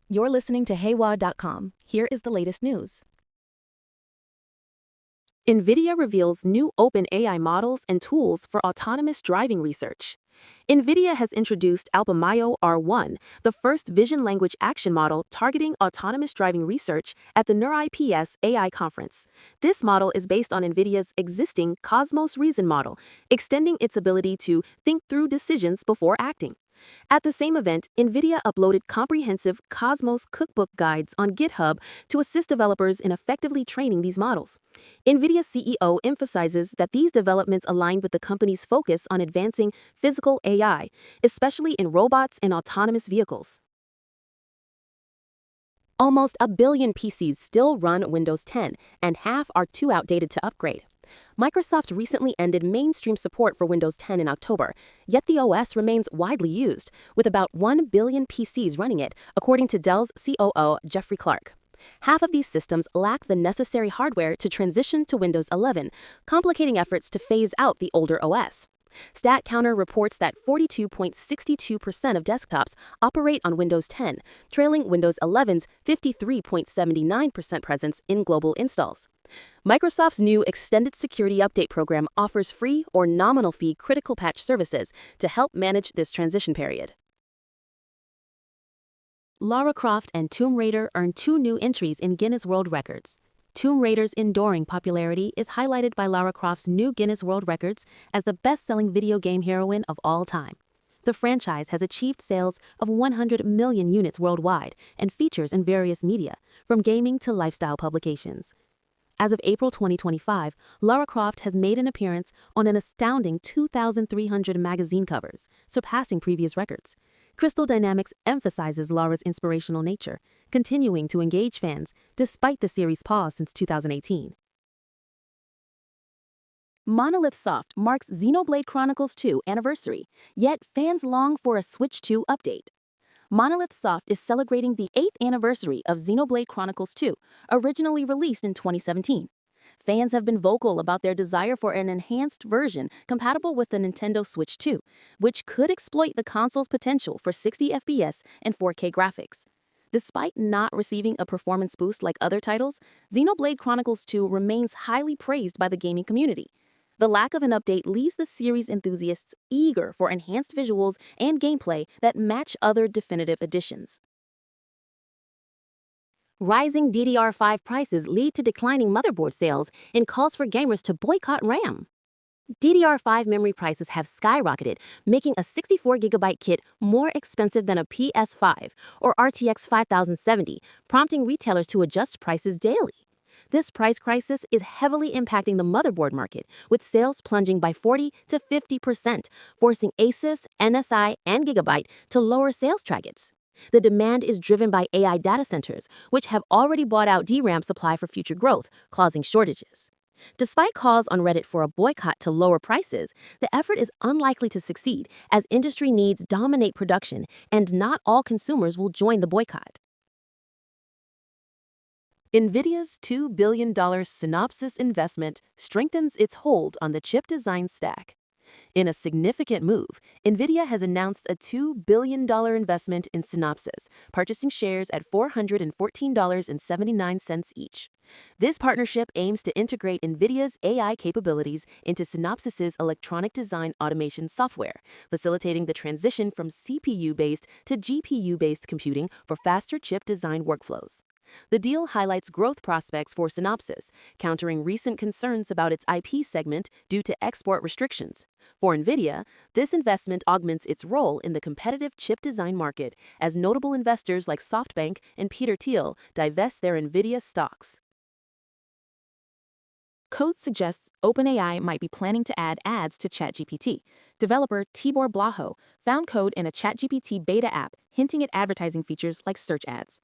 You're listening to Haywaa.com. Here is the latest news. Nvidia reveals new open AI models and tools for autonomous driving research. Nvidia has introduced Alpamayo R1, the first vision language action model targeting autonomous driving research at the NeurIPS AI conference. This model is based on Nvidia's existing Cosmos Reason model, extending its ability to think through decisions before acting. At the same event, Nvidia uploaded comprehensive Cosmos cookbook guides on GitHub to assist developers in effectively training these models. Nvidia CEO emphasizes that these developments align with the company's focus on advancing physical AI, especially in robots and autonomous vehicles. Almost a billion PCs still run Windows 10, and half are too outdated to upgrade. Microsoft recently ended mainstream support for Windows 10 in October, yet the OS remains widely used, with about 1 billion PCs running it, according to Dell's COO Jeffrey Clark. Half of these systems lack the necessary hardware to transition to Windows 11, complicating efforts to phase out the older OS. StatCounter reports that 42.62% of desktops operate on Windows 10, trailing Windows 11's 53.79% presence in global installs. Microsoft's new Extended Security Update program offers free or nominal fee critical patch services to help manage this transition period. Lara Croft and Tomb Raider earned 2 new entries in Guinness World Records. Tomb Raider's enduring popularity is highlighted by Lara Croft's new Guinness World Records as the best-selling video game heroine of all time. The franchise has achieved sales of 100 million units worldwide and features in various media, from gaming to lifestyle publications. As of April 2025, Lara Croft has made an appearance on an astounding 2,300 magazine covers, surpassing previous records. Crystal Dynamics emphasizes Lara's inspirational nature, continuing to engage fans despite the series' pause since 2018. Monolith Soft marks Xenoblade Chronicles 2 anniversary, yet fans long for a Switch 2 update. Monolith Soft is celebrating the 8th anniversary of Xenoblade Chronicles 2, originally released in 2017. Fans have been vocal about their desire for an enhanced version compatible with the Nintendo Switch 2, which could exploit the console's potential for 60 FPS and 4K graphics. Despite not receiving a performance boost like other titles, Xenoblade Chronicles 2 remains highly praised by the gaming community. The lack of an update leaves the series enthusiasts eager for enhanced visuals and gameplay that match other definitive editions. Rising DDR5 prices lead to declining motherboard sales and calls for gamers to boycott RAM. DDR5 memory prices have skyrocketed, making a 64GB kit more expensive than a PS5 or RTX 5070, prompting retailers to adjust prices daily. This price crisis is heavily impacting the motherboard market, with sales plunging by 40 to 50%, forcing Asus, NSI, and Gigabyte to lower sales targets. The demand is driven by AI data centers, which have already bought out DRAM supply for future growth, causing shortages. Despite calls on Reddit for a boycott to lower prices, the effort is unlikely to succeed as industry needs dominate production and not all consumers will join the boycott. Nvidia's $2 billion Synopsys investment strengthens its hold on the chip design stack. In a significant move, Nvidia has announced a $2 billion investment in Synopsys, purchasing shares at $414.79 each. This partnership aims to integrate Nvidia's AI capabilities into Synopsys's electronic design automation software, facilitating the transition from CPU-based to GPU-based computing for faster chip design workflows. The deal highlights growth prospects for Synopsys, countering recent concerns about its IP segment due to export restrictions. For Nvidia, this investment augments its role in the competitive chip design market as notable investors like SoftBank and Peter Thiel divest their Nvidia stocks. Code suggests OpenAI might be planning to add ads to ChatGPT. Developer Tibor Blaho found code in a ChatGPT beta app hinting at advertising features like search ads.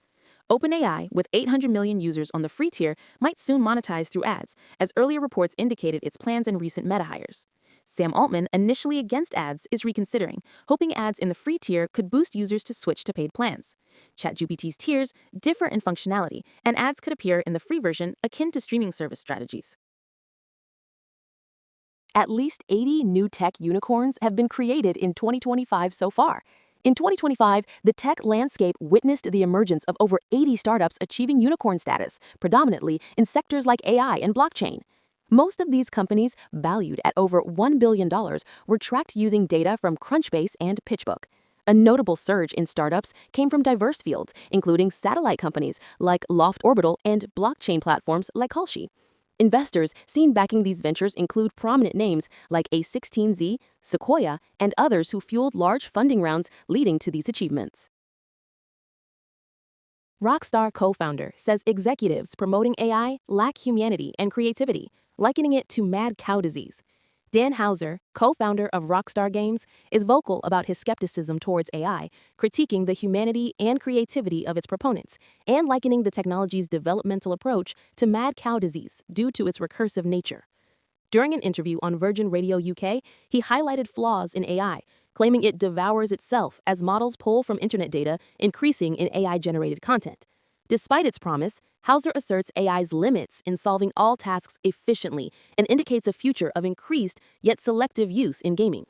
OpenAI, with 800 million users on the free tier, might soon monetize through ads, as earlier reports indicated its plans in recent meta hires. Sam Altman, initially against ads, is reconsidering, hoping ads in the free tier could boost users to switch to paid plans. ChatGPT's tiers differ in functionality, and ads could appear in the free version akin to streaming service strategies. At least 80 new tech unicorns have been created in 2025 so far. In 2025, the tech landscape witnessed the emergence of over 80 startups achieving unicorn status, predominantly in sectors like AI and blockchain. Most of these companies, valued at over $1 billion, were tracked using data from Crunchbase and PitchBook. A notable surge in startups came from diverse fields, including satellite companies like Loft Orbital and blockchain platforms like Kalshi. Investors seen backing these ventures include prominent names like A16Z, Sequoia, and others who fueled large funding rounds leading to these achievements. Rockstar co-founder says executives promoting AI lack humanity and creativity, likening it to mad cow disease. Dan Houser, co-founder of Rockstar Games, is vocal about his skepticism towards AI, critiquing the humanity and creativity of its proponents, and likening the technology's developmental approach to mad cow disease due to its recursive nature. During an interview on Virgin Radio UK, he highlighted flaws in AI, claiming it devours itself as models pull from internet data, increasing in AI-generated content. Despite its promise, Houser asserts AI's limits in solving all tasks efficiently and indicates a future of increased yet selective use in gaming.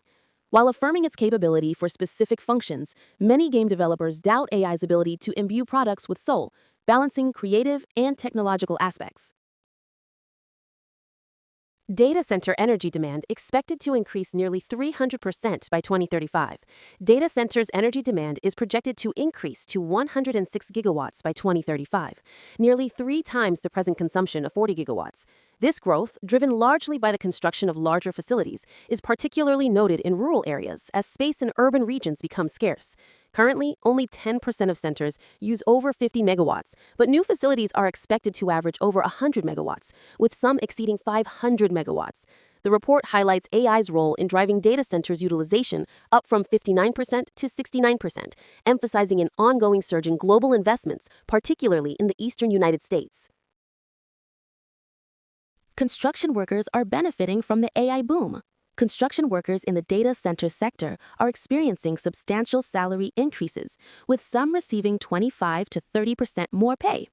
While affirming its capability for specific functions, many game developers doubt AI's ability to imbue products with soul, balancing creative and technological aspects. Data center energy demand expected to increase nearly 300% by 2035. Data centers' energy demand is projected to increase to 106 gigawatts by 2035, nearly 3 times the present consumption of 40 gigawatts. This growth, driven largely by the construction of larger facilities, is particularly noted in rural areas as space in urban regions becomes scarce. Currently, only 10% of centers use over 50 megawatts, but new facilities are expected to average over 100 megawatts, with some exceeding 500 megawatts. The report highlights AI's role in driving data centers' utilization up from 59% to 69%, emphasizing an ongoing surge in global investments, particularly in the eastern United States. Construction workers are benefiting from the AI boom. Construction workers in the data center sector are experiencing substantial salary increases, with some receiving 25 to 30% more pay.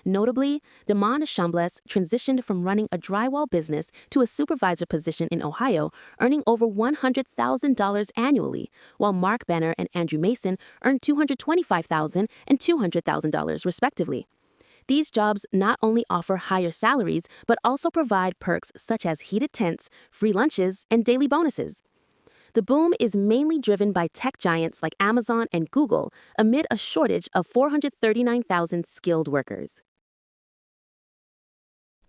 Notably, Damon Chambliss transitioned from running a drywall business to a supervisor position in Ohio, earning over $100,000 annually, while Mark Benner and Andrew Mason earned $225,000 and $200,000 respectively. These jobs not only offer higher salaries, but also provide perks such as heated tents, free lunches, and daily bonuses. The boom is mainly driven by tech giants like Amazon and Google amid a shortage of 439,000 skilled workers.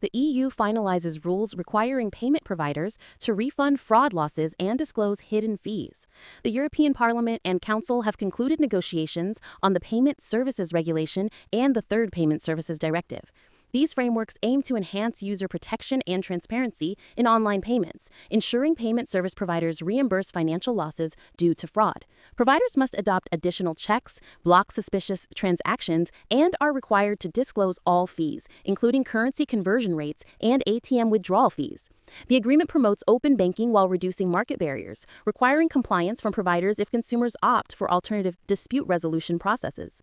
The EU finalizes rules requiring payment providers to refund fraud losses and disclose hidden fees. The European Parliament and Council have concluded negotiations on the Payment Services Regulation and the Third Payment Services Directive. These frameworks aim to enhance user protection and transparency in online payments, ensuring payment service providers reimburse financial losses due to fraud. Providers must adopt additional checks, block suspicious transactions, and are required to disclose all fees, including currency conversion rates and ATM withdrawal fees. The agreement promotes open banking while reducing market barriers, requiring compliance from providers if consumers opt for alternative dispute resolution processes.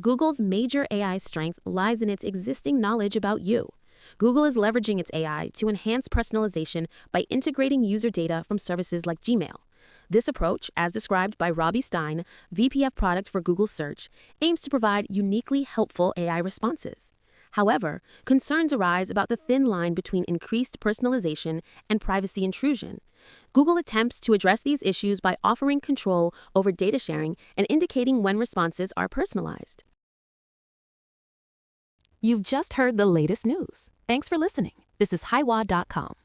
Google's major AI strength lies in its existing knowledge about you. Google is leveraging its AI to enhance personalization by integrating user data from services like Gmail. This approach, as described by Robbie Stein, VP of Product for Google Search, aims to provide uniquely helpful AI responses. However, concerns arise about the thin line between increased personalization and privacy intrusion. Google attempts to address these issues by offering control over data sharing and indicating when responses are personalized. You've just heard the latest news. Thanks for listening. This is Haywaa.com.